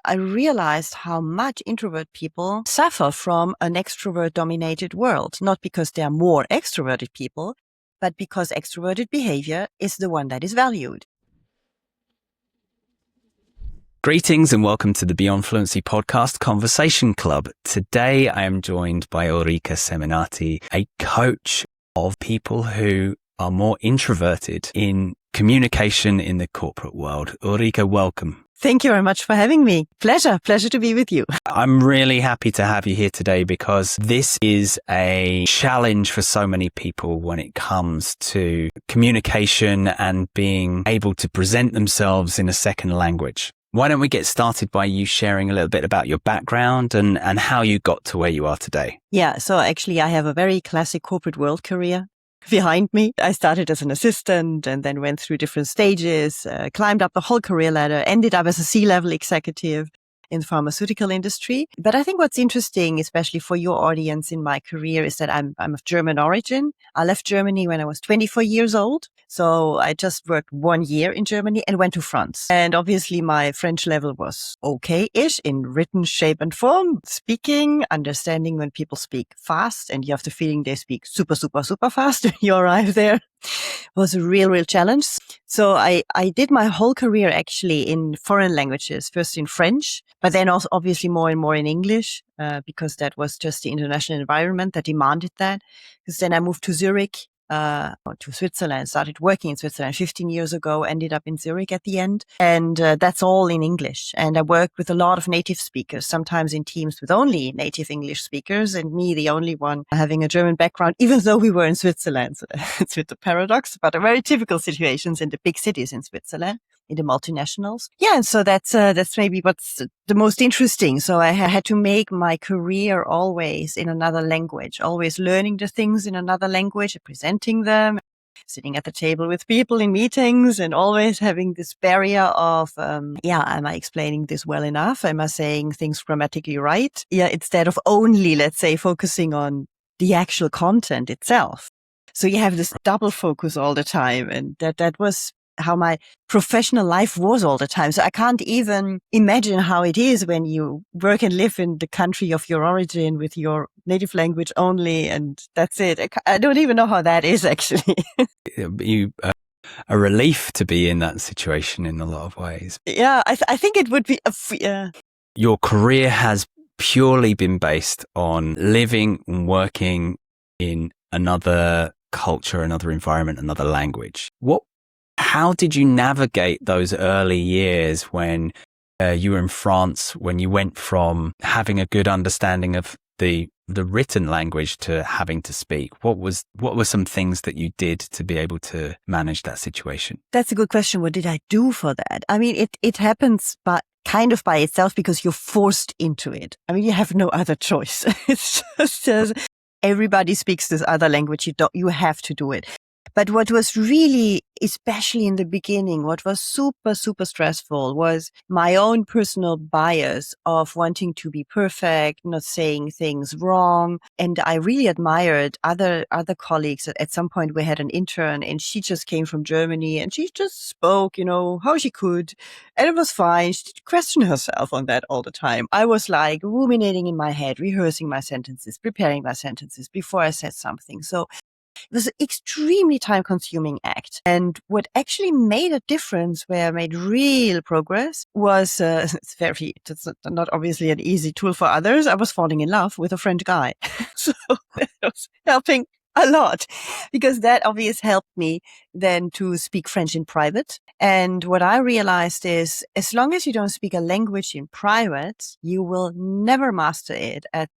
I realized how much introvert people suffer from an extrovert-dominated world, not because they are more extroverted people, but because extroverted behavior is the one that is valued. Greetings and welcome to the Beyond Fluency podcast Conversation Club. Today I am joined by Ulrike Seminati, a coach of people who are more introverted in communication in the corporate world. Ulrike, welcome. Thank you very much for having me. Pleasure to be with you. I'm really happy to have you here today because this is a challenge for so many people when it comes to communication and being able to present themselves in a second language. Why don't we get started by you sharing a little bit about your background and how you got to where you are today? Yeah, so actually I have a very classic corporate world career behind me. I started as an assistant and then went through different stages, climbed up the whole career ladder, ended up as a C-level executive in the pharmaceutical industry. But I think what's interesting, especially for your audience in my career, is that I'm of German origin. I left Germany when I was 24 years old. So I just worked 1 year in Germany and went to France. And obviously my French level was okay-ish in written shape and form, speaking, understanding when people speak fast and you have the feeling they speak super fast when you arrive there. Was a real challenge. So I did my whole career actually in foreign languages, first in French, but then also obviously more and more in English, because that was just the international environment that demanded that. Because then I moved to Zurich, to Switzerland, started working in Switzerland 15 years ago, ended up in Zurich at the end. And that's all in English. And I worked with a lot of native speakers, sometimes in teams with only native English speakers and me, the only one having a German background, even though we were in Switzerland. So it's with the paradox, but a very typical situations in the big cities in Switzerland, in the multinationals. Yeah. And so that's maybe what's the most interesting. So I had to make my career always in another language, always learning the things in another language, presenting them, sitting at the table with people in meetings and always having this barrier of, am I explaining this well enough? Am I saying things grammatically right? Yeah. Instead of only, let's say, focusing on the actual content itself. So you have this double focus all the time. And that was how my professional life was all the time. So I can't even imagine how it is when you work and live in the country of your origin with your native language only, and that's it. I don't even know how that is actually. You a relief to be in that situation in a lot of ways. Yeah, I think it would be. Your career has purely been based on living and working in another culture, another environment, another language. How did you navigate those early years when you were in France, when you went from having a good understanding of the written language to having to speak? What were some things that you did to be able to manage that situation? That's a good question. What did I do for that? I mean, it happens kind of by itself because you're forced into it. I mean, you have no other choice. It's just everybody speaks this other language. You have to do it. But what was really, especially in the beginning, what was super stressful was my own personal bias of wanting to be perfect, not saying things wrong. And I really admired other colleagues. At some point we had an intern and she just came from Germany and she just spoke, how she could. And it was fine. She questioned herself on that all the time. I was like ruminating in my head, rehearsing my sentences, preparing my sentences before I said something. So it was an extremely time-consuming act. And what actually made a difference, where I made real progress, was, it's not obviously an easy tool for others. I was falling in love with a French guy. So that was helping a lot, because that obviously helped me then to speak French in private. And what I realized is, as long as you don't speak a language in private, you will never master it at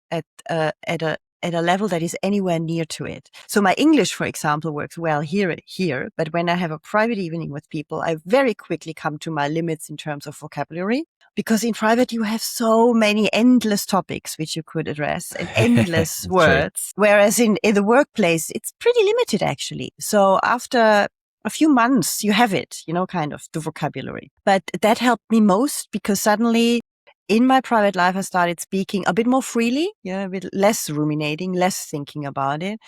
a level that is anywhere near to it. So my English, for example, works well here, but when I have a private evening with people, I very quickly come to my limits in terms of vocabulary. Because in private, you have so many endless topics which you could address and endless words. True. Whereas in the workplace, it's pretty limited, actually. So after a few months, you have it, kind of the vocabulary. But that helped me most because suddenly in my private life, I started speaking a bit more freely, a bit less ruminating, less thinking about it.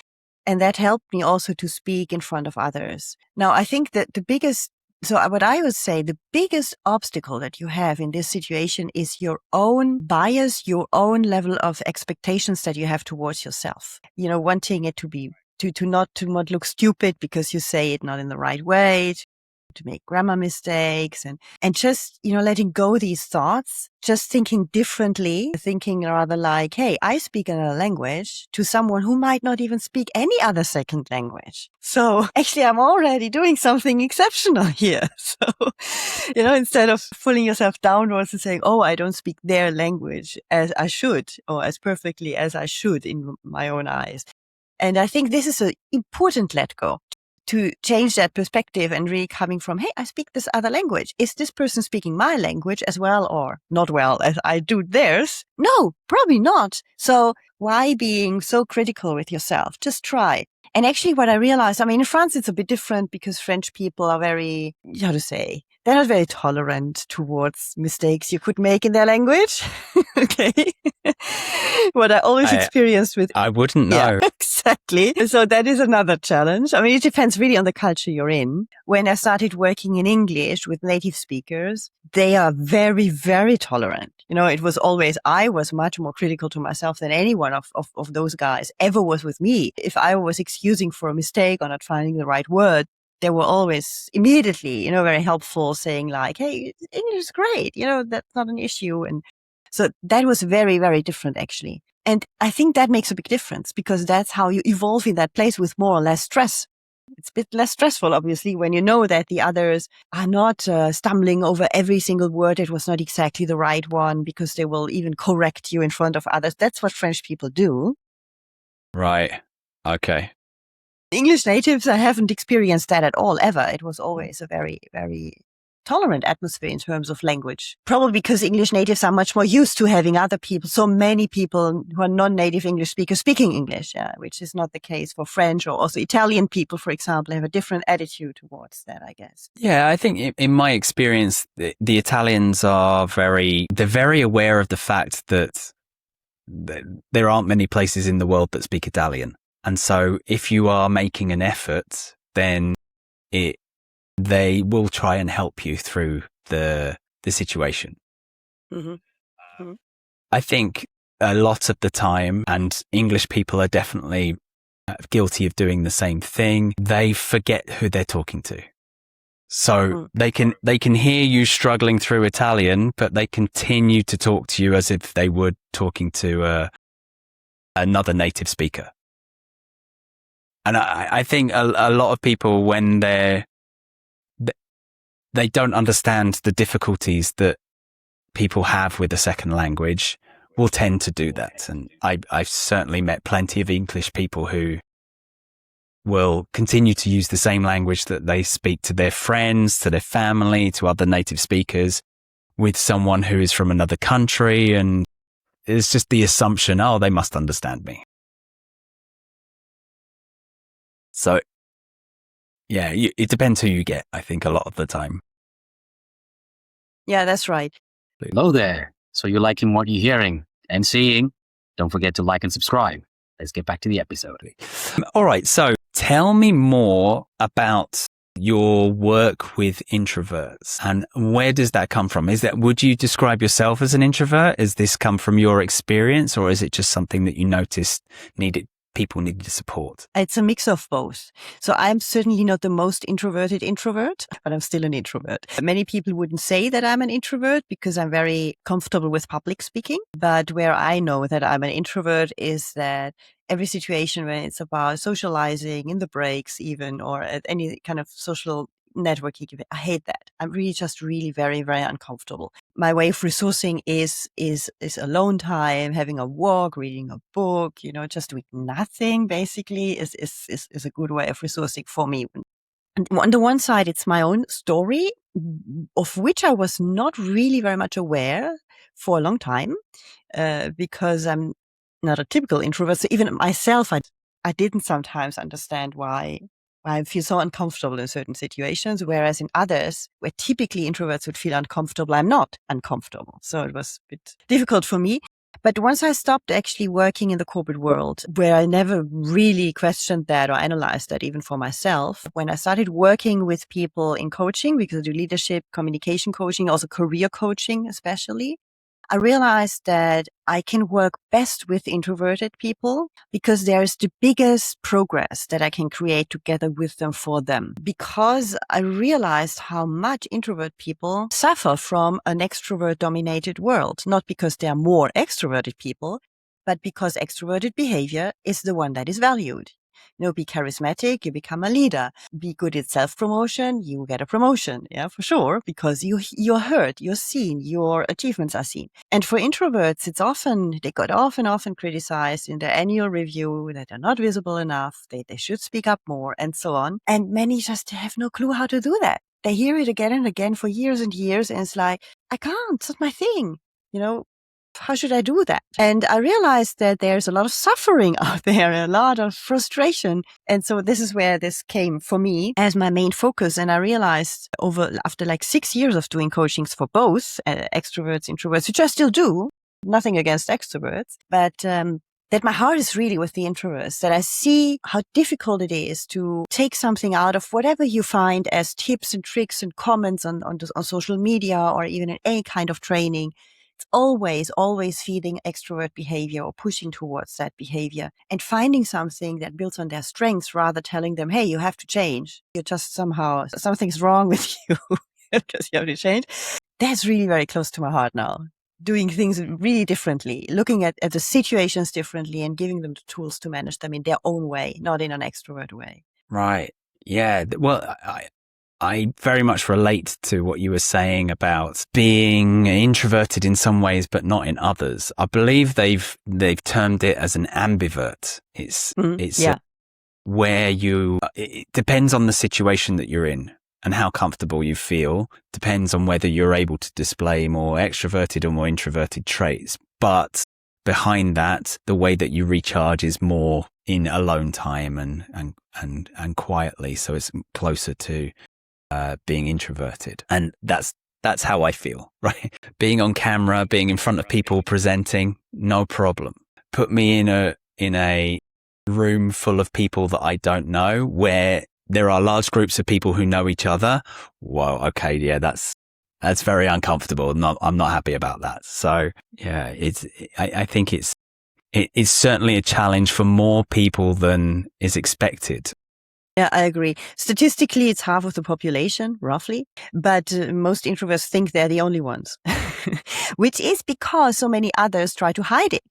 And that helped me also to speak in front of others. Now, I think that the biggest So what I would say, the biggest obstacle that you have in this situation is your own bias, your own level of expectations that you have towards yourself. Wanting it to be, to not look stupid because you say it not in the right way, to make grammar mistakes and just, letting go these thoughts, just thinking differently, thinking rather like, hey, I speak another language to someone who might not even speak any other second language. So actually I'm already doing something exceptional here. So, instead of pulling yourself downwards and saying, oh, I don't speak their language as I should or as perfectly as I should in my own eyes. And I think this is an important let go, to change that perspective and really coming from, hey, I speak this other language. Is this person speaking my language as well or not well as I do theirs? No, probably not. So why being so critical with yourself? Just try. And actually what I realized, in France, it's a bit different because French people are very, they're not very tolerant towards mistakes you could make in their language. Okay. What I always experienced with... I wouldn't know. Yeah, exactly. So that is another challenge. it depends really on the culture you're in. When I started working in English with native speakers, they are very, very tolerant. It was always, I was much more critical to myself than anyone of those guys ever was with me. If I was excusing for a mistake or not finding the right word, they were always immediately, very helpful, saying like, hey, English is great. That's not an issue. And so that was very, very different, actually. And I think that makes a big difference because that's how you evolve in that place with more or less stress. It's a bit less stressful, obviously, when you know that the others are not stumbling over every single word that was not exactly the right one because they will even correct you in front of others. That's what French people do. Right. Okay. English natives, I haven't experienced that at all, ever. It was always a very, very tolerant atmosphere in terms of language. Probably because English natives are much more used to having other people, so many people who are non-native English speakers speaking English, which is not the case for French or also Italian people, for example, have a different attitude towards that, I guess. Yeah, I think in my experience, the Italians are they're very aware of the fact that there aren't many places in the world that speak Italian. And so if you are making an effort, then they will try and help you through the situation. Mm-hmm. Mm-hmm. I think a lot of the time, and English people are definitely guilty of doing the same thing, they forget who they're talking to. So they can hear you struggling through Italian, but they continue to talk to you as if they were talking to another native speaker. And I think a lot of people, when they don't understand the difficulties that people have with a second language, will tend to do that. And I've certainly met plenty of English people who will continue to use the same language that they speak to their friends, to their family, to other native speakers, with someone who is from another country. And it's just the assumption, oh, they must understand me. So, yeah, it depends who you get, I think, a lot of the time. Yeah, that's right. Hello there. So you're liking what you're hearing and seeing? Don't forget to like and subscribe. Let's get back to the episode. All right. So tell me more about your work with introverts and where does that come from? Would you describe yourself as an introvert? Has this come from your experience or is it just something that you noticed people needed support? It's a mix of both. So I'm certainly not the most introverted introvert, but I'm still an introvert. Many people wouldn't say that I'm an introvert because I'm very comfortable with public speaking. But where I know that I'm an introvert is that every situation when it's about socializing in the breaks even or at any kind of social networking, I hate that. I'm really just really very, very uncomfortable. My way of resourcing is alone time, having a walk, reading a book, just doing nothing basically is a good way of resourcing for me. And on the one side, it's my own story of which I was not really very much aware for a long time, because I'm not a typical introvert. So even myself, I didn't sometimes understand why I feel so uncomfortable in certain situations, whereas in others, where typically introverts would feel uncomfortable, I'm not uncomfortable. So it was a bit difficult for me. But once I stopped actually working in the corporate world, where I never really questioned that or analyzed that even for myself, when I started working with people in coaching, because I do leadership, communication coaching, also career coaching especially, I realized that I can work best with introverted people because there's the biggest progress that I can create together with them for them. Because I realized how much introvert people suffer from an extrovert dominated world, not because they are more extroverted people, but because extroverted behavior is the one that is valued. Be charismatic, you become a leader. Be good at self-promotion, you get a promotion. Yeah, for sure. Because you're heard, you're seen, your achievements are seen. And for introverts, they got often criticized in their annual review that they're not visible enough, they should speak up more, and so on. And many just have no clue how to do that. They hear it again and again for years and years, and it's like, I can't, it's not my thing. How should I do that? And I realized that there's a lot of suffering out there, a lot of frustration. And so this is where this came for me as my main focus. And I realized after like 6 years of doing coachings for both extroverts, introverts, which I still do, nothing against extroverts, but that my heart is really with the introverts, that I see how difficult it is to take something out of whatever you find as tips and tricks and comments on social media or even in any kind of training. It's always feeding extrovert behavior or pushing towards that behavior and finding something that builds on their strengths rather telling them, hey, you have to change. You're just something's wrong with you because you have to change. That's really very close to my heart now. Doing things really differently, looking at the situations differently and giving them the tools to manage them in their own way, not in an extrovert way. Right. Yeah. Well, I very much relate to what you were saying about being introverted in some ways, but not in others. I believe they've termed it as an ambivert. It's where it depends on the situation that you're in and how comfortable you feel. Depends on whether you're able to display more extroverted or more introverted traits. But behind that, the way that you recharge is more in alone time and quietly. So it's closer to being introverted. And that's how I feel, right? Being on camera, being in front of people, presenting, no problem. Put me in a room full of people that I don't know, where there are large groups of people who know each other. Well, okay, yeah, that's very uncomfortable. I'm not happy about that. So yeah, I think it is certainly a challenge for more people than is expected. Yeah, I agree. Statistically, it's half of the population, roughly. But most introverts think they're the only ones, which is because so many others try to hide it.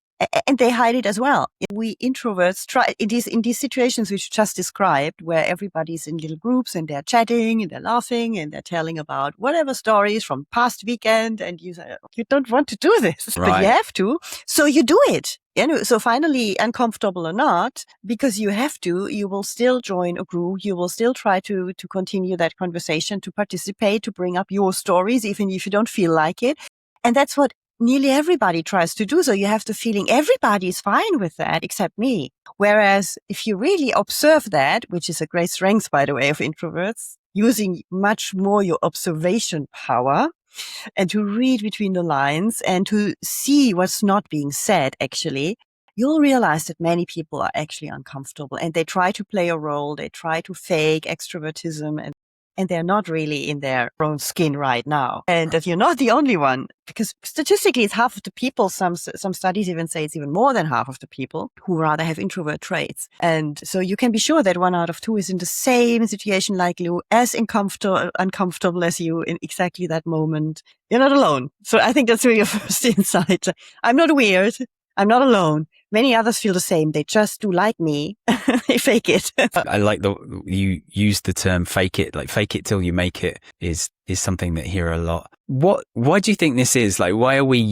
And they hide it as well. We introverts try in these situations which you just described, where everybody's in little groups and they're chatting and they're laughing and they're telling about whatever stories from past weekend. And you say, you don't want to do this, right, but you have to. So you do it. So finally, uncomfortable or not, because you have to, you will still join a group. You will still try to continue that conversation, to participate, to bring up your stories, even if you don't feel like it. And that's what nearly everybody tries to do. So you have the feeling everybody is fine with that except me. Whereas if you really observe that, which is a great strength, by the way, of introverts, using much more your observation power and to read between the lines and to see what's not being said, actually, you'll realize that many people are actually uncomfortable and they try to play a role. They try to fake extrovertism and they're not really in their own skin right now. And that you're not the only one, because statistically it's half of the people. Some studies even say it's even more than half of the people who rather have introvert traits. And so you can be sure that 1 out of 2 is in the same situation like you, as uncomfortable as you in exactly that moment. You're not alone. So I think that's really your first insight. I'm not weird. I'm not alone. Many others feel the same. They just do like me. They fake it. I like you used the term fake it, like fake it till you make it is something that I hear a lot. Why do you think this is? Like, why are we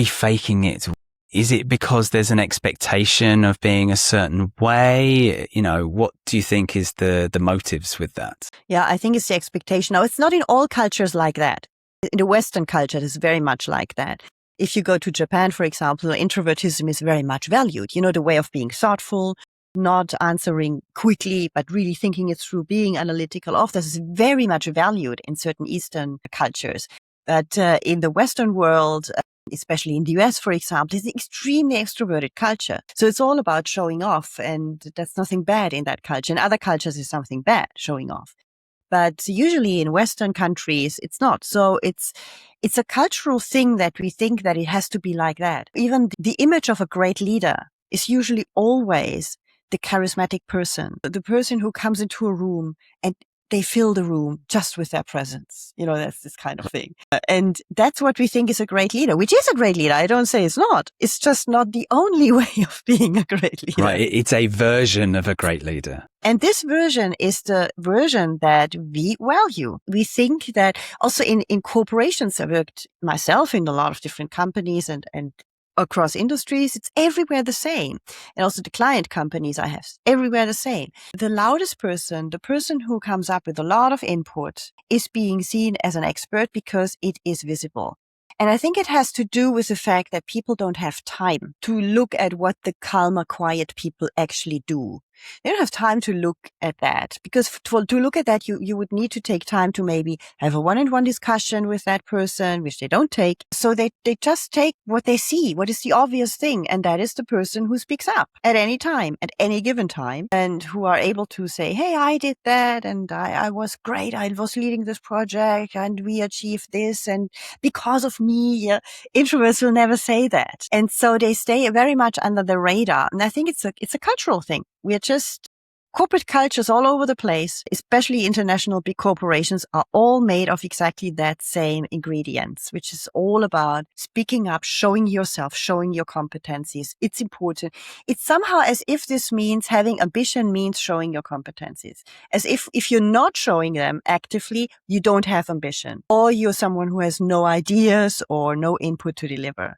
faking it? Is it because there's an expectation of being a certain way? What do you think is the motives with that? Yeah, I think it's the expectation. Now, it's not in all cultures like that. In the Western culture, it's very much like that. If you go to Japan, for example, introvertism is very much valued. The way of being thoughtful, not answering quickly, but really thinking it through, being analytical. All of this is very much valued in certain Eastern cultures. But in the Western world, especially in the US, for example, is an extremely extroverted culture. So it's all about showing off, and that's nothing bad in that culture. In other cultures, is something bad, showing off. But usually in Western countries, it's not. So it's a cultural thing that we think that it has to be like that. Even the image of a great leader is usually always the charismatic person, the person who comes into a room and they fill the room just with their presence. That's this kind of thing. And that's what we think is a great leader, which is a great leader. I don't say it's not. It's just not the only way of being a great leader. Right. It's a version of a great leader. And this version is the version that we value. We think that also in corporations, I worked myself in a lot of different companies and across industries, it's everywhere the same. And also the client companies I have, everywhere the same. The loudest person, the person who comes up with a lot of input, is being seen as an expert because it is visible. And I think it has to do with the fact that people don't have time to look at what the calmer, quiet people actually do. They don't have time to look at that, because to look at that, you would need to take time to maybe have a one-on-one discussion with that person, which they don't take. So they just take what they see, what is the obvious thing. And that is the person who speaks up at any time, at any given time, and who are able to say, hey, I did that. And I was great. I was leading this project and we achieved this. And because of me, introverts will never say that. And so they stay very much under the radar. And I think it's a cultural thing. We're just corporate cultures all over the place, especially international big corporations, are all made of exactly that same ingredients, which is all about speaking up, showing yourself, showing your competencies. It's important. It's somehow as if this means having ambition means showing your competencies. As if you're not showing them actively, you don't have ambition, or you're someone who has no ideas or no input to deliver.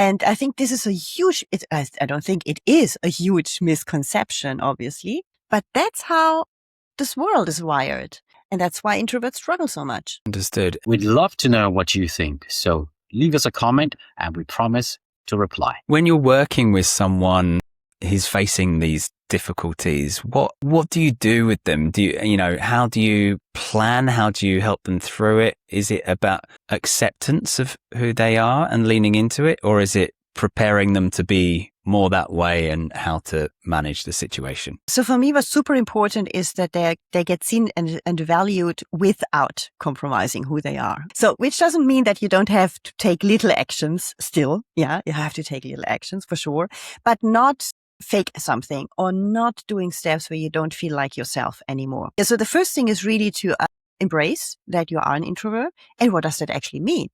And I think this is I don't think it is a huge misconception, obviously, but that's how this world is wired. And that's why introverts struggle so much. Understood. We'd love to know what you think. So leave us a comment and we promise to reply. When you're working with someone who's facing these difficulties, what do you do with them? How do you plan? How do you help them through it? Is it about acceptance of who they are and leaning into it? Or is it preparing them to be more that way and how to manage the situation? So for me, what's super important is that they get seen and valued without compromising who they are. So, which doesn't mean that you don't have to take little actions still. Yeah, you have to take little actions for sure, but not fake something or not doing steps where you don't feel like yourself anymore. So the first thing is really to embrace that you are an introvert. And what does that actually mean?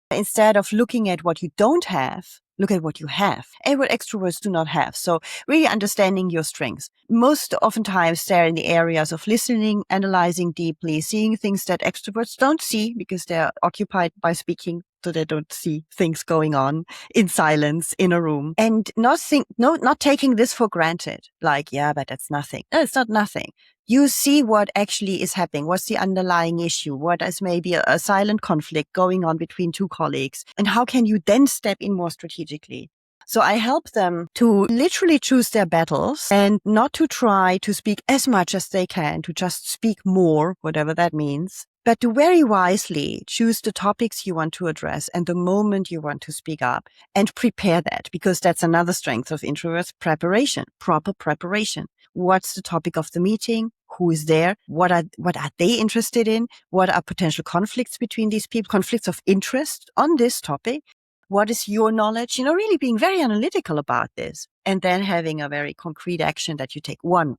Instead of looking at what you don't have, look at what you have and what extroverts do not have. So really understanding your strengths. Most oftentimes they're in the areas of listening, analyzing deeply, seeing things that extroverts don't see because they're occupied by speaking. So they don't see things going on in silence in a room, and not taking this for granted. Like, yeah, but that's nothing. No, it's not nothing. You see what actually is happening. What's the underlying issue? What is maybe a silent conflict going on between two colleagues? And how can you then step in more strategically? So I help them to literally choose their battles and not to try to speak as much as they can, to just speak more, whatever that means, but to very wisely choose the topics you want to address and the moment you want to speak up and prepare that, because that's another strength of introverts: preparation, proper preparation. What's the topic of the meeting? Who is there? What are they interested in? What are potential conflicts between these people? Conflicts of interest on this topic. What is your knowledge? Really being very analytical about this, and then having a very concrete action that you take. One.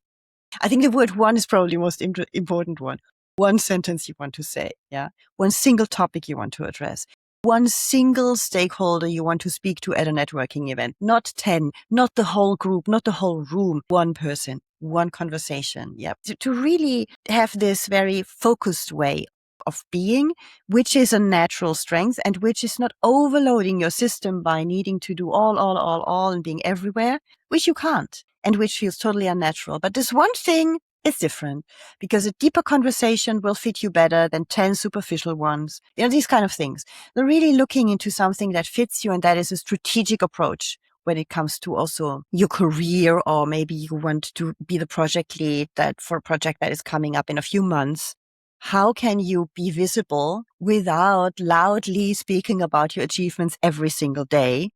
I think the word one is probably the most important one. One sentence you want to say. Yeah. One single topic you want to address. One single stakeholder you want to speak to at a networking event. Not 10, not the whole group, not the whole room. One person, one conversation. Yeah. To really have this very focused way of being, which is a natural strength and which is not overloading your system by needing to do all and being everywhere, which you can't and which feels totally unnatural. But this one thing is different, because a deeper conversation will fit you better than 10 superficial ones. These kind of things. They're really looking into something that fits you, and that is a strategic approach when it comes to also your career, or maybe you want to be the project lead for a project that is coming up in a few months. How can you be visible without loudly speaking about your achievements every single day?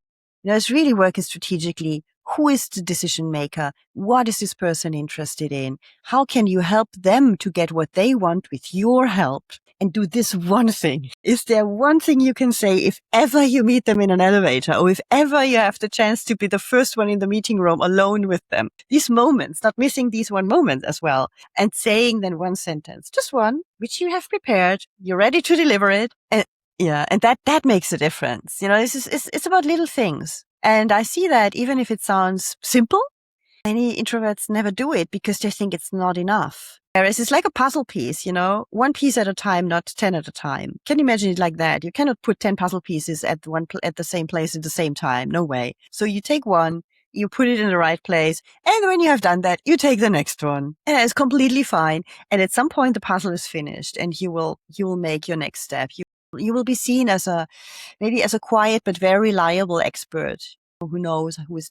It's really working strategically. Who is the decision maker? What is this person interested in? How can you help them to get what they want with your help? And do this one thing. Is there one thing you can say if ever you meet them in an elevator, or if ever you have the chance to be the first one in the meeting room alone with them? These moments, not missing these one moment as well. And saying then one sentence, just one, which you have prepared. You're ready to deliver it. And that makes a difference. It's about little things. And I see that even if it sounds simple, many introverts never do it because they think it's not enough. Whereas it's like a puzzle piece, one piece at a time, not 10 at a time. Can you imagine it like that? You cannot put 10 puzzle pieces at the same place at the same time. No way. So you take one, you put it in the right place. And when you have done that, you take the next one. And it's completely fine. And at some point, the puzzle is finished and you will make your next step. You will be seen as maybe as a quiet but very reliable expert who knows what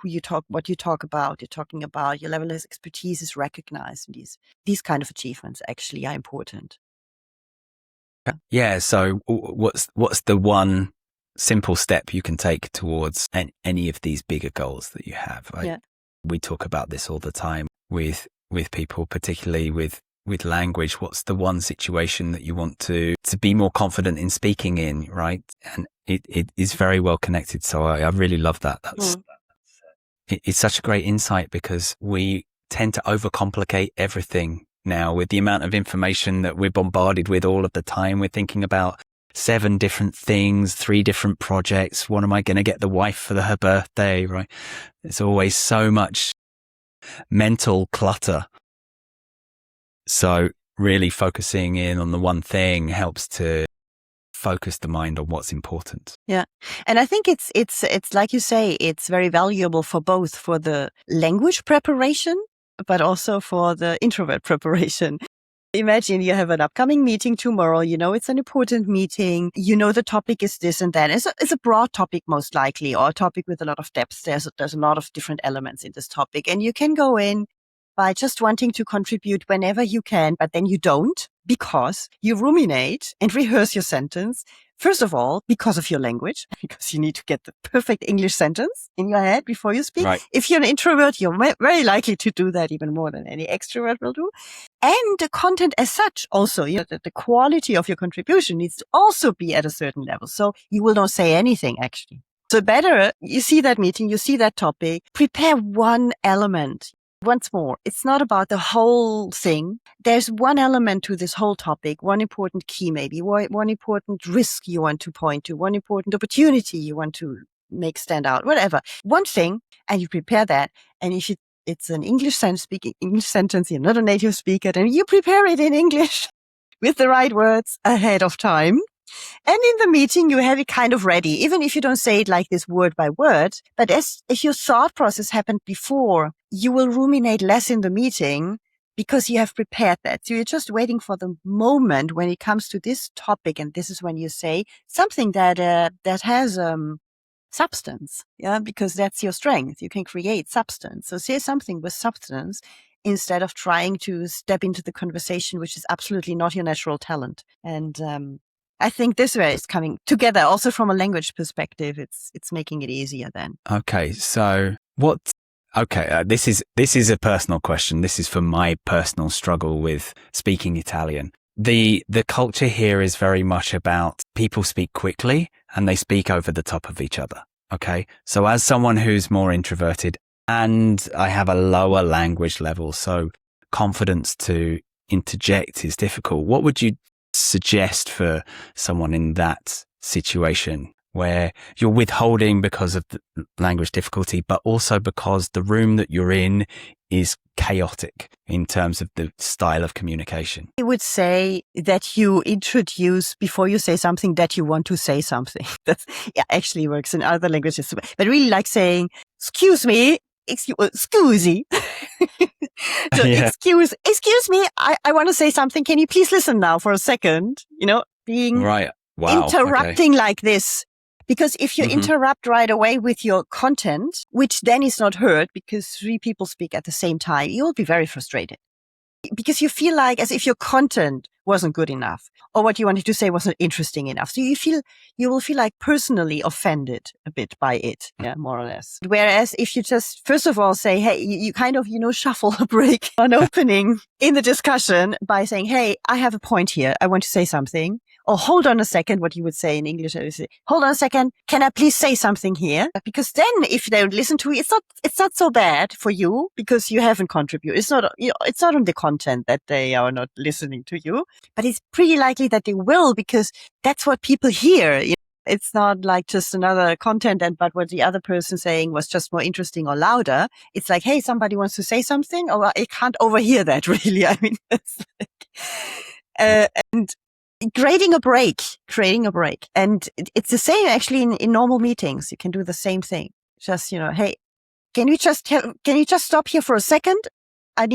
you talk about. You're talking about your level of expertise is recognized. And these kind of achievements actually are important. Yeah. So what's the one simple step you can take towards any of these bigger goals that you have? We talk about this all the time with people, particularly with language. What's the one situation that you want to be more confident in speaking in, right? And it is very well connected. So I really love that. It's such a great insight because we tend to overcomplicate everything now with the amount of information that we're bombarded with all of the time. We're thinking about 7 different things, 3 different projects. What am I going to get the wife for her birthday, right? There's always so much mental clutter. So really focusing in on the one thing helps to focus the mind on what's important. Yeah. And I think it's like you say, it's very valuable for both, for the language preparation, but also for the introvert preparation. Imagine you have an upcoming meeting tomorrow. It's an important meeting. The topic is this and that. It's a broad topic, most likely, or a topic with a lot of depth. There's a lot of different elements in this topic. And you can go in by just wanting to contribute whenever you can, but then you don't because you ruminate and rehearse your sentence. First of all, because of your language, because you need to get the perfect English sentence in your head before you speak. Right. If you're an introvert, you're very likely to do that even more than any extrovert will do. And the content as such also, the quality of your contribution needs to also be at a certain level. So you will not say anything actually. So better, you see that meeting, you see that topic, prepare one element. Once more, it's not about the whole thing. There's one element to this whole topic, one important key maybe, one important risk you want to point to, one important opportunity you want to make stand out, whatever. One thing, and you prepare that. And if it's an English sentence, you're not a native speaker, then you prepare it in English with the right words ahead of time. And in the meeting, you have it kind of ready, even if you don't say it like this word by word. But if your thought process happened before, you will ruminate less in the meeting because you have prepared that. So you're just waiting for the moment when it comes to this topic. And this is when you say something that has substance. Yeah, because that's your strength. You can create substance. So say something with substance instead of trying to step into the conversation, which is absolutely not your natural talent. And I think this way is coming together also from a language perspective. It's making it easier then. Okay. So this is a personal question. This is for my personal struggle with speaking Italian. The culture here is very much about people speak quickly and they speak over the top of each other. Okay. So as someone who's more introverted and I have a lower language level, so confidence to interject is difficult. What would you suggest for someone in that situation where you're withholding because of the language difficulty, but also because the room that you're in is chaotic in terms of the style of communication? I would say that you introduce before you say something that you want to say something. That actually works in other languages, but really like saying, excuse me, excusey. So Yeah. excuse me, I want to say something. Can you please listen now for a second? Being Right. Wow. interrupting like this. Because if you interrupt right away with your content, which then is not heard because 3 people speak at the same time, you'll be very frustrated. because you feel like as if your content wasn't good enough or what you wanted to say wasn't interesting enough. So you will feel like personally offended a bit by it. Yeah, more or less. Whereas if you just, first of all, say, hey, you kind of, shuffle a break on opening in the discussion by saying, hey, I have a point here. I want to say something. Or hold on a second, what you would say in English. I would say, hold on a second. Can I please say something here? Because then if they don't listen to you, it's not so bad for you because you haven't contributed. It's not on the content that they are not listening to you, but it's pretty likely that they will because that's what people hear. It's not like just another content but what the other person saying was just more interesting or louder. It's like, hey, somebody wants to say something. Oh, I can't overhear that really. I mean, it's like, and creating a break. And it's the same actually in normal meetings. You can do the same thing. Just, hey, can you just stop here for a second? I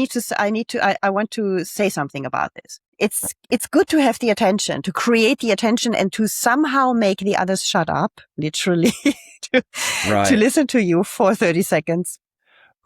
want to say something about this. It's good to have the attention, to create the attention and to somehow make the others shut up, literally, to listen to you for 30 seconds.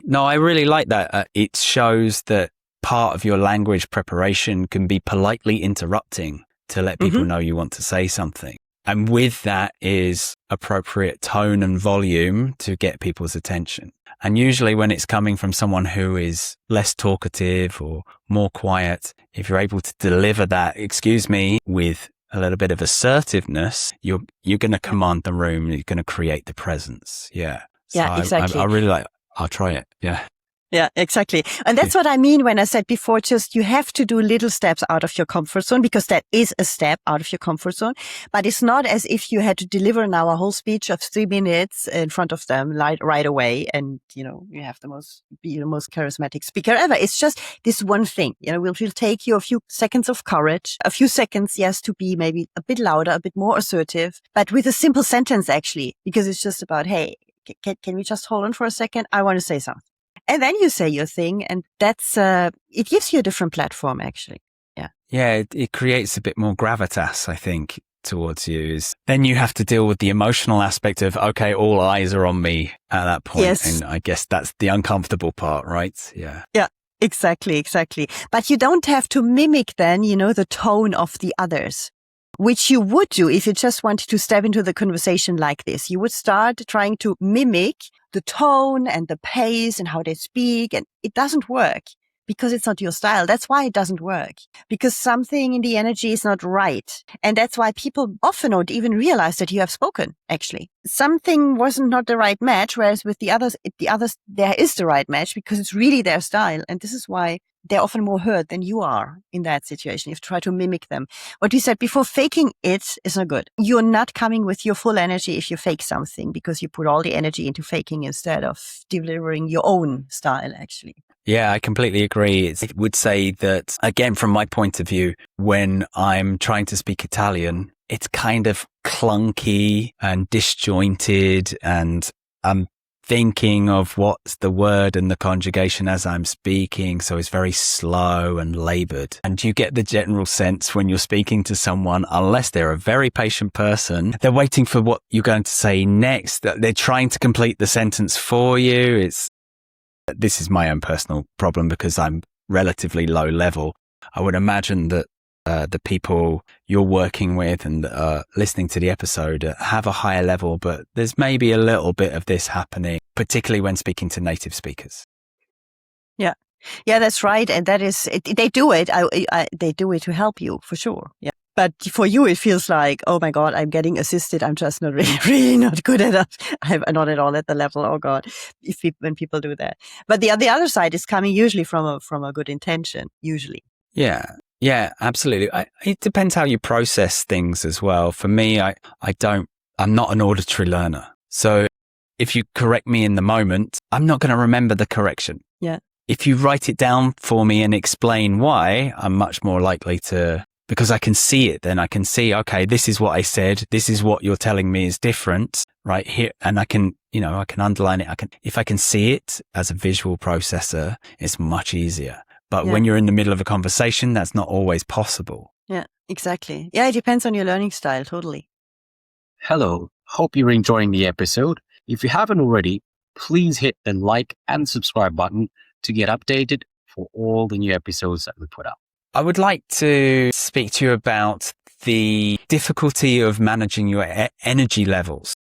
No, I really like that. It shows that part of your language preparation can be politely interrupting to let people know you want to say something. And with that is appropriate tone and volume to get people's attention. And usually when it's coming from someone who is less talkative or more quiet, if you're able to deliver that, excuse me, with a little bit of assertiveness, you're going to command the room. You're going to create the presence. Yeah. So yeah, exactly. I really like, I'll try it. Yeah. Yeah, exactly. And that's what I mean when I said before, just you have to do little steps out of your comfort zone because that is a step out of your comfort zone. But it's not as if you had to deliver now a whole speech of 3 minutes in front of them right away. And, you have be the most charismatic speaker ever. It's just this one thing, will take you a few seconds of courage, a few seconds, yes, to be maybe a bit louder, a bit more assertive, but with a simple sentence actually, because it's just about, hey, can we just hold on for a second? I want to say something. And then you say your thing, and that's it gives you a different platform, actually. Yeah. Yeah, it creates a bit more gravitas, I think, towards you. Then you have to deal with the emotional aspect of, okay, all eyes are on me at that point. Yes. And I guess that's the uncomfortable part, right? Yeah. Yeah, exactly. But you don't have to mimic then, the tone of the others, which you would do if you just wanted to step into the conversation like this. You would start trying to mimic the tone and the pace and how they speak, and it doesn't work because it's not your style. That's why it doesn't work, because something in the energy is not right. And that's why people often don't even realize that you have spoken, actually. Something wasn't not the right match, whereas with the others, there is the right match because it's really their style. And this is why they're often more hurt than you are in that situation. You try to mimic them. What we said before, faking it is not good. You're not coming with your full energy if you fake something because you put all the energy into faking instead of delivering your own style, actually. Yeah, I completely agree. It would say that, again, from my point of view, when I'm trying to speak Italian, it's kind of clunky and disjointed, and I'm thinking of what's the word and the conjugation as I'm speaking. So it's very slow and labored. And you get the general sense when you're speaking to someone, unless they're a very patient person, they're waiting for what you're going to say next. They're trying to complete the sentence for you. This is my own personal problem because I'm relatively low level. I would imagine that the people you're working with and listening to the episode have a higher level, but there's maybe a little bit of this happening, particularly when speaking to native speakers. Yeah, that's right. And that is, they do it. They do it to help you for sure. Yeah. But for you, it feels like, oh my God, I'm getting assisted. I'm just not really not good at it. I'm not at all at the level. Oh God, when people do that. But the other side is coming usually from a good intention, usually. Yeah, absolutely. It depends how you process things as well. For me, I'm not an auditory learner. So if you correct me in the moment, I'm not going to remember the correction. Yeah. If you write it down for me and explain why, I'm much more likely to, because I can see it, then I can see, okay, this is what I said. This is what you're telling me is different right here. And I can underline it. If I can see it as a visual processor, it's much easier. But when you're in the middle of a conversation, that's not always possible. Yeah, exactly. Yeah, it depends on your learning style. Totally. Hello. Hope you're enjoying the episode. If you haven't already, please hit the like and subscribe button to get updated for all the new episodes that we put out. I would like to speak to you about the difficulty of managing your energy levels,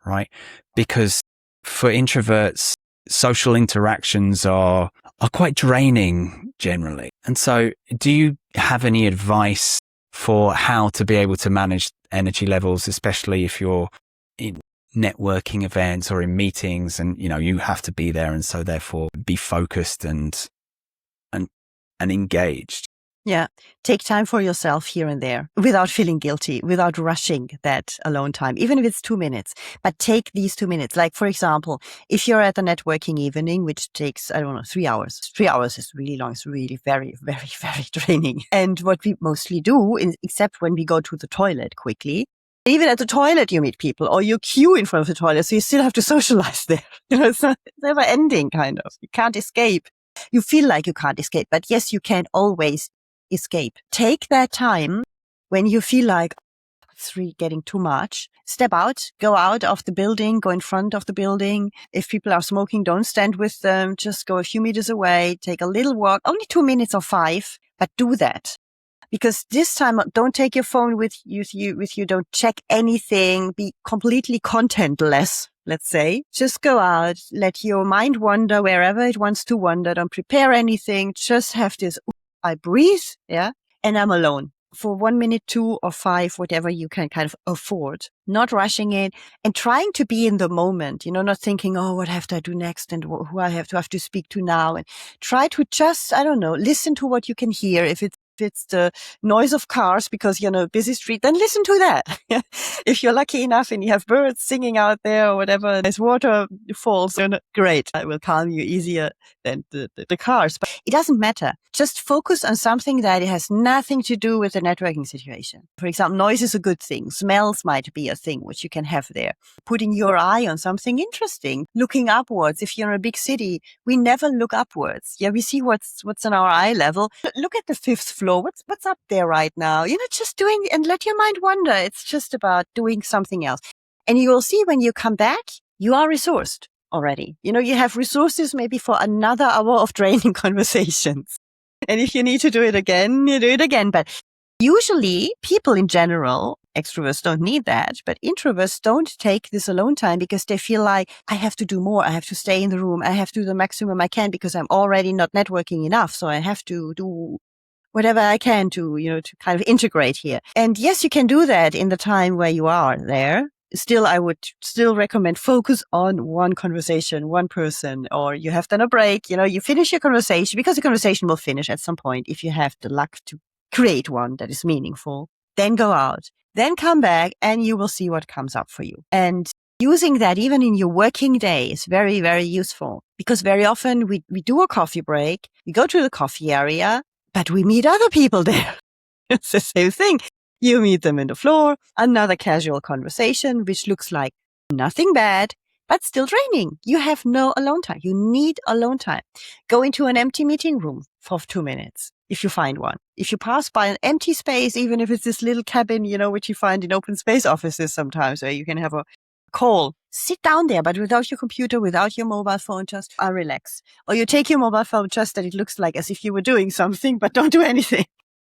right? Because for introverts, social interactions are quite draining generally. And so do you have any advice for how to be able to manage energy levels, especially if you're in networking events or in meetings and, you have to be there and so therefore be focused and engaged? Yeah. Take time for yourself here and there without feeling guilty, without rushing that alone time, even if it's 2 minutes. But take these 2 minutes. Like, for example, if you're at a networking evening, which takes, 3 hours. 3 hours is really long. It's really very, very, very draining. And what we mostly do, except when we go to the toilet quickly, even at the toilet, you meet people or you queue in front of the toilet. So you still have to socialize there. It's never ending kind of. You can't escape. You feel like you can't escape, but yes, you can always escape. Take that time when you feel like it's really getting too much. Step out, go out of the building, go in front of the building. If people are smoking, don't stand with them. Just go a few meters away, take a little walk, only 2 minutes or 5, but do that. Because this time, don't take your phone with you. Don't check anything. Be completely contentless, let's say. Just go out. Let your mind wander wherever it wants to wander. Don't prepare anything. Just have this, I breathe, yeah, and I'm alone for 1 minute, 2 or 5, whatever you can kind of afford. Not rushing it and trying to be in the moment, not thinking, oh, what have to I do next and who I have to speak to now. And try to just, listen to what you can hear. If it's the noise of cars because you're on a busy street, then listen to that. If you're lucky enough and you have birds singing out there or whatever, there's waterfalls, great. It will calm you easier than the cars. But it doesn't matter. Just focus on something that has nothing to do with the networking situation. For example, noise is a good thing. Smells might be a thing which you can have there. Putting your eye on something interesting. Looking upwards. If you're in a big city, we never look upwards. Yeah, we see what's on our eye level. Look at the 5th floor. What's up there right now? Just doing and let your mind wander. It's just about doing something else. And you will see when you come back, you are resourced already. You have resources maybe for another hour of draining conversations. And if you need to do it again, you do it again. But usually people in general, extroverts don't need that, but introverts don't take this alone time because they feel like I have to do more. I have to stay in the room. I have to do the maximum I can because I'm already not networking enough. So I have to do whatever I can to kind of integrate here. And yes, you can do that in the time where you are there. Still, I would still recommend focus on one conversation, one person, or you have done a break, you finish your conversation because the conversation will finish at some point if you have the luck to create one that is meaningful. Then go out, then come back and you will see what comes up for you. And using that even in your working day is very, very useful because very often we do a coffee break, we go to the coffee area, but we meet other people there. It's the same thing. You meet them in the floor, another casual conversation, which looks like nothing bad, but still draining. You have no alone time. You need alone time. Go into an empty meeting room for 2 minutes, if you find one. If you pass by an empty space, even if it's this little cabin, which you find in open space offices sometimes where you can have a call, sit down there, but without your computer, without your mobile phone, just relax. Or you take your mobile phone just that it looks like as if you were doing something, but don't do anything.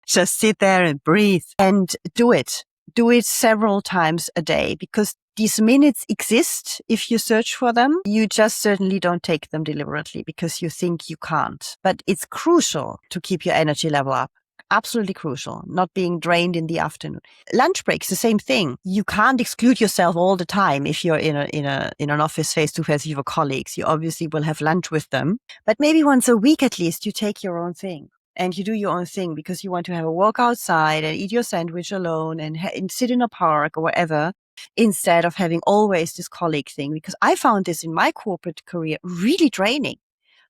Just sit there and breathe and do it. Do it several times a day because these minutes exist if you search for them. You just certainly don't take them deliberately because you think you can't. But it's crucial to keep your energy level up. Absolutely crucial. Not being drained in the afternoon. Lunch breaks, the same thing. You can't exclude yourself all the time if you're in an office face to face with your colleagues. You obviously will have lunch with them, but maybe once a week at least you take your own thing. And you do your own thing because you want to have a walk outside and eat your sandwich alone and sit in a park or whatever, instead of having always this colleague thing. Because I found this in my corporate career really draining.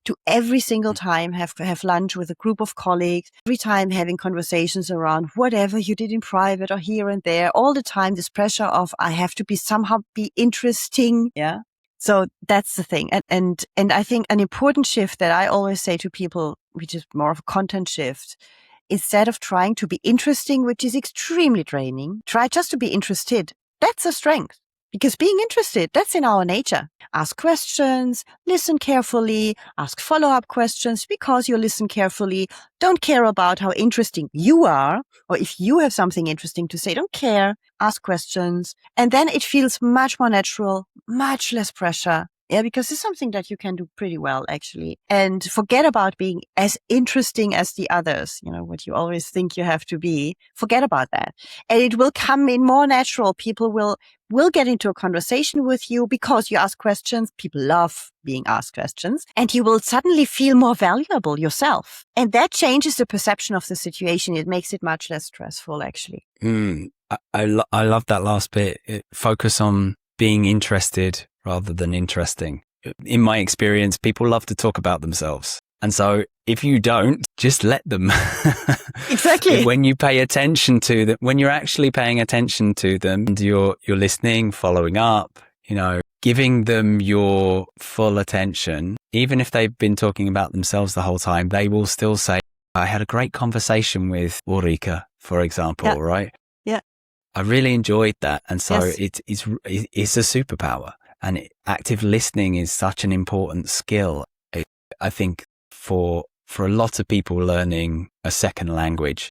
To every single time have lunch with a group of colleagues, every time having conversations around whatever you did in private or here and there, all the time this pressure of I have to somehow be interesting. Yeah. So that's the thing. And I think an important shift that I always say to people, which is more of a content shift, instead of trying to be interesting, which is extremely draining, try just to be interested. That's a strength. Because being interested, that's in our nature. Ask questions, listen carefully, ask follow-up questions because you listen carefully. Don't care about how interesting you are, or if you have something interesting to say, don't care. Ask questions. And then it feels much more natural, much less pressure. Yeah, because it's something that you can do pretty well, actually. And forget about being as interesting as the others, what you always think you have to be. Forget about that. And it will come in more natural. People will get into a conversation with you because you ask questions. People love being asked questions. And you will suddenly feel more valuable yourself. And that changes the perception of the situation. It makes it much less stressful, actually. I love that last bit. Focus on being interested rather than interesting. In my experience, people love to talk about themselves. And so if you don't, just let them. Exactly. When you pay attention to them, when you're actually paying attention to them and you're listening, following up, giving them your full attention, even if they've been talking about themselves the whole time, they will still say, I had a great conversation with Ulrike, for example, right? Yeah. I really enjoyed that. And so Yes. it's a superpower. And active listening is such an important skill. I think for a lot of people learning a second language,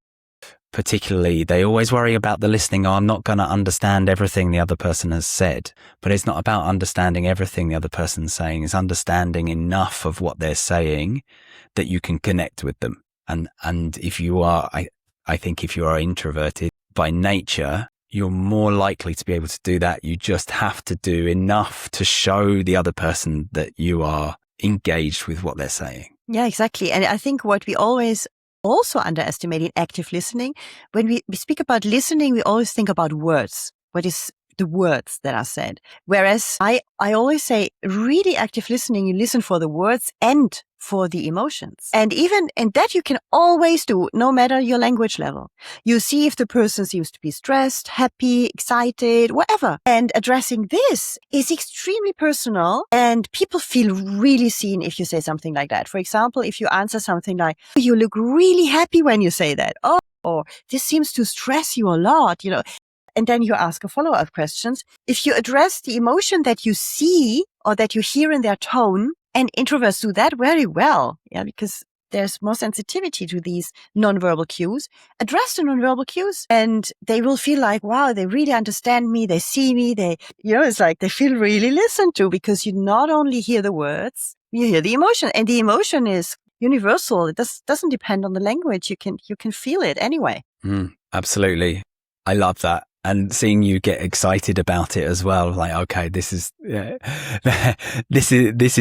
particularly, they always worry about the listening. Oh, I'm not going to understand everything the other person has said. But it's not about understanding everything the other person's saying. It's understanding enough of what they're saying that you can connect with them. And if you are, I think if you are introverted by nature, you're more likely to be able to do that. You just have to do enough to show the other person that you are engaged with what they're saying. Yeah, exactly. And I think what we always also underestimate in active listening, when we speak about listening, we always think about words. What is the words that are said? Whereas I always say, really active listening, you listen for the words and for the emotions. And that you can always do, no matter your language level. You see if the person seems to be stressed, happy, excited, whatever. And addressing this is extremely personal, and people feel really seen if you say something like that. For example, if you answer something like, you look really happy when you say that. Oh, or this seems to stress you a lot, And then you ask a follow-up questions. If you address the emotion that you see or that you hear in their tone, and introverts do that very well, because there's more sensitivity to these nonverbal cues. Address the nonverbal cues, and they will feel like, wow, they really understand me. They see me. It's like they feel really listened to, because you not only hear the words, you hear the emotion, and the emotion is universal. It doesn't depend on the language. You can feel it anyway. Absolutely. I love that. And seeing you get excited about it as well, like, okay, this is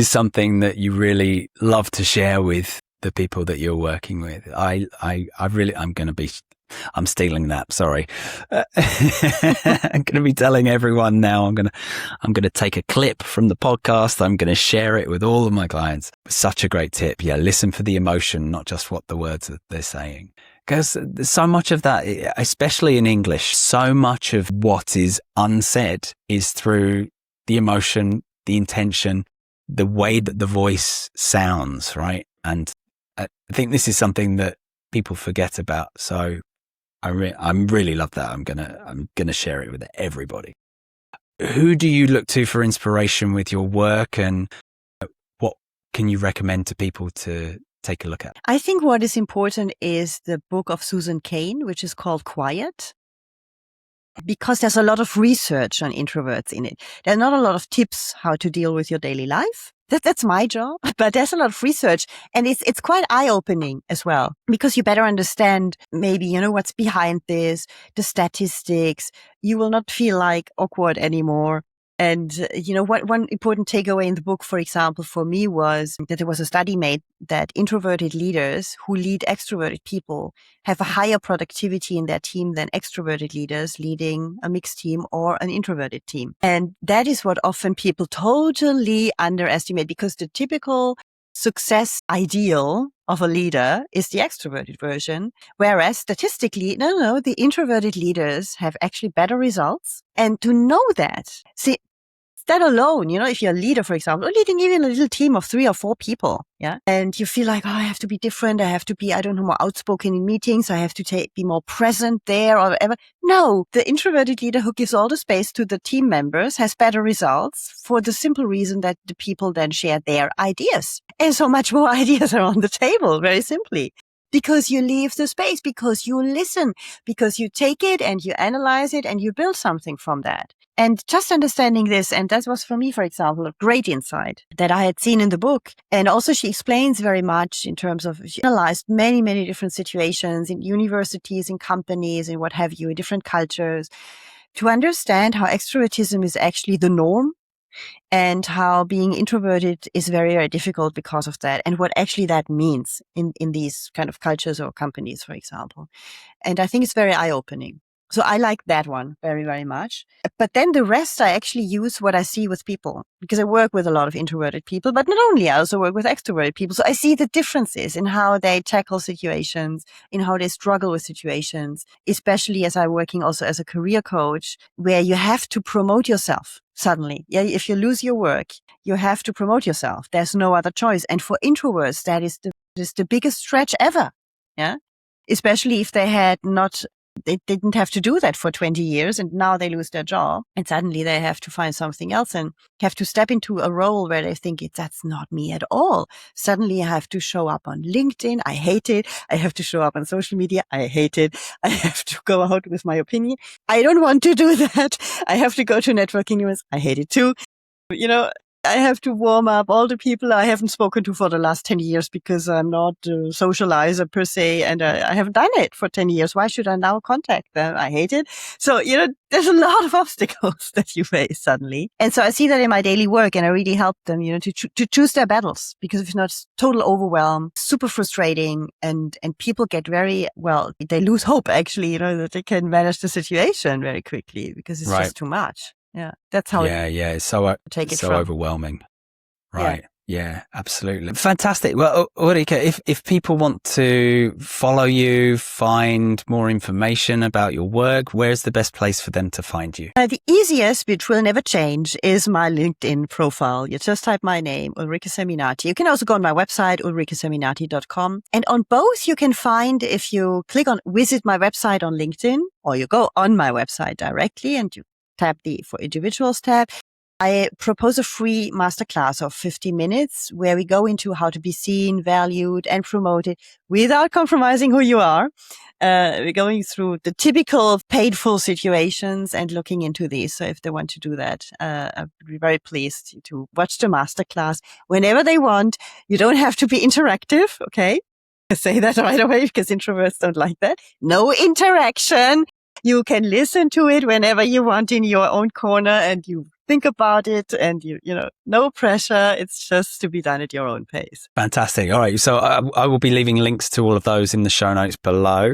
something that you really love to share with the people that you're working with. I'm stealing that. Sorry. I'm going to be telling everyone now. I'm going to take a clip from the podcast. I'm going to share it with all of my clients. Such a great tip. Yeah. Listen for the emotion, not just what the words that they're saying. Because so much of that, especially in English, so much of what is unsaid is through the emotion, the intention, the way that the voice sounds, right? And I think this is something that people forget about. So I really love that. I'm gonna share it with everybody. Who do you look to for inspiration with your work, and what can you recommend to people to take a look at? I think what is important is the book of Susan Cain, which is called Quiet, because there's a lot of research on introverts in it. There are not a lot of tips how to deal with your daily life. That's my job, but there's a lot of research, and it's quite eye-opening as well, because you better understand maybe, what's behind this, the statistics. You will not feel like awkward anymore. And, one important takeaway in the book, for example, for me was that there was a study made that introverted leaders who lead extroverted people have a higher productivity in their team than extroverted leaders leading a mixed team or an introverted team. And that is what often people totally underestimate, because the typical success ideal of a leader is the extroverted version, whereas statistically, no, the introverted leaders have actually better results. And to know that, see, that alone, if you're a leader, for example, or leading even a little team of 3 or 4 people, and you feel like, I have to be different. I have to be, more outspoken in meetings. I have to be more present there or whatever. No, the introverted leader who gives all the space to the team members has better results for the simple reason that the people then share their ideas. And so much more ideas are on the table, very simply. Because you leave the space, because you listen, because you take it and you analyze it and you build something from that. And just understanding this, and that was for me, for example, a great insight that I had seen in the book. And also she explains very much in terms of, she analyzed many, many different situations in universities, in companies, and what have you, in different cultures, to understand how extrovertism is actually the norm and how being introverted is very, very difficult because of that, and what actually that means in these kind of cultures or companies, for example. And I think it's very eye-opening. So I like that one very, very much. But then the rest, I actually use what I see with people, because I work with a lot of introverted people, but not only, I also work with extroverted people. So I see the differences in how they tackle situations, in how they struggle with situations, especially as I'm working also as a career coach, where you have to promote yourself suddenly. Yeah, if you lose your work, you have to promote yourself. There's no other choice. And for introverts, that is the biggest stretch ever. Yeah, especially if they didn't have to do that for 20 years and now they lose their job and suddenly they have to find something else and have to step into a role where they think that's not me at all. Suddenly I have to show up on LinkedIn. I hate it. I have to show up on social media. I hate it. I have to go out with my opinion. I don't want to do that. I have to go to networking events. I hate it too. I have to warm up all the people I haven't spoken to for the last 10 years because I'm not a socializer per se, and I haven't done it for 10 years. Why should I now contact them? I hate it. So, there's a lot of obstacles that you face suddenly. And so I see that in my daily work, and I really help them, to choose their battles, because if not, it's total overwhelm, super frustrating, and people get they lose hope actually, that they can manage the situation very quickly because it's just too much. Yeah, that's how. It's so take it so from. overwhelming, right? Yeah, absolutely, fantastic. Well, Ulrike, if people want to follow you, find more information about your work, where's the best place for them to find you? The easiest, which will never change, is my LinkedIn profile. You just type my name, Ulrike Seminati. You can also go on my website, ulrikeseminati.com, and on both you can find, if you click on visit my website on LinkedIn, or you go on my website directly and you tap the For Individuals tab, I propose a free masterclass of 50 minutes where we go into how to be seen, valued, and promoted without compromising who you are. We're going through the typical painful situations and looking into these. So if they want to do that, I'd be very pleased to watch the masterclass whenever they want. You don't have to be interactive, okay? I say that right away because introverts don't like that. No interaction. You can listen to it whenever you want in your own corner and you think about it and no pressure. It's just to be done at your own pace. Fantastic. All right. So I will be leaving links to all of those in the show notes below.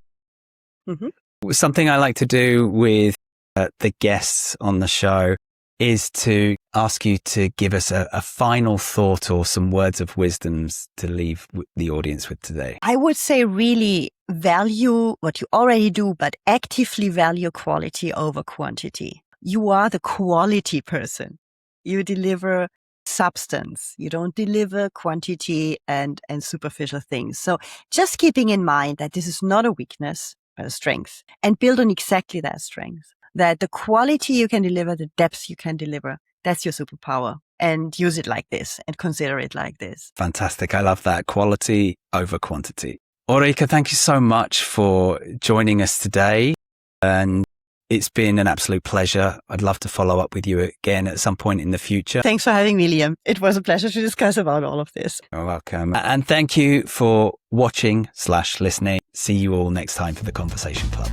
Mm-hmm. Something I like to do with the guests on the show is to ask you to give us a final thought or some words of wisdoms to leave the audience with today. I would say really value what you already do, but actively value quality over quantity. You are the quality person. You deliver substance. You don't deliver quantity and superficial things. So just keeping in mind that this is not a weakness, but a strength, and build on exactly that strength. That the quality you can deliver, the depth you can deliver, that's your superpower. And use it like this and consider it like this. Fantastic. I love that. Quality over quantity. Ulrike, thank you so much for joining us today. And it's been an absolute pleasure. I'd love to follow up with you again at some point in the future. Thanks for having me, Liam. It was a pleasure to discuss about all of this. You're welcome. And thank you for watching/listening. See you all next time for the Conversation Club.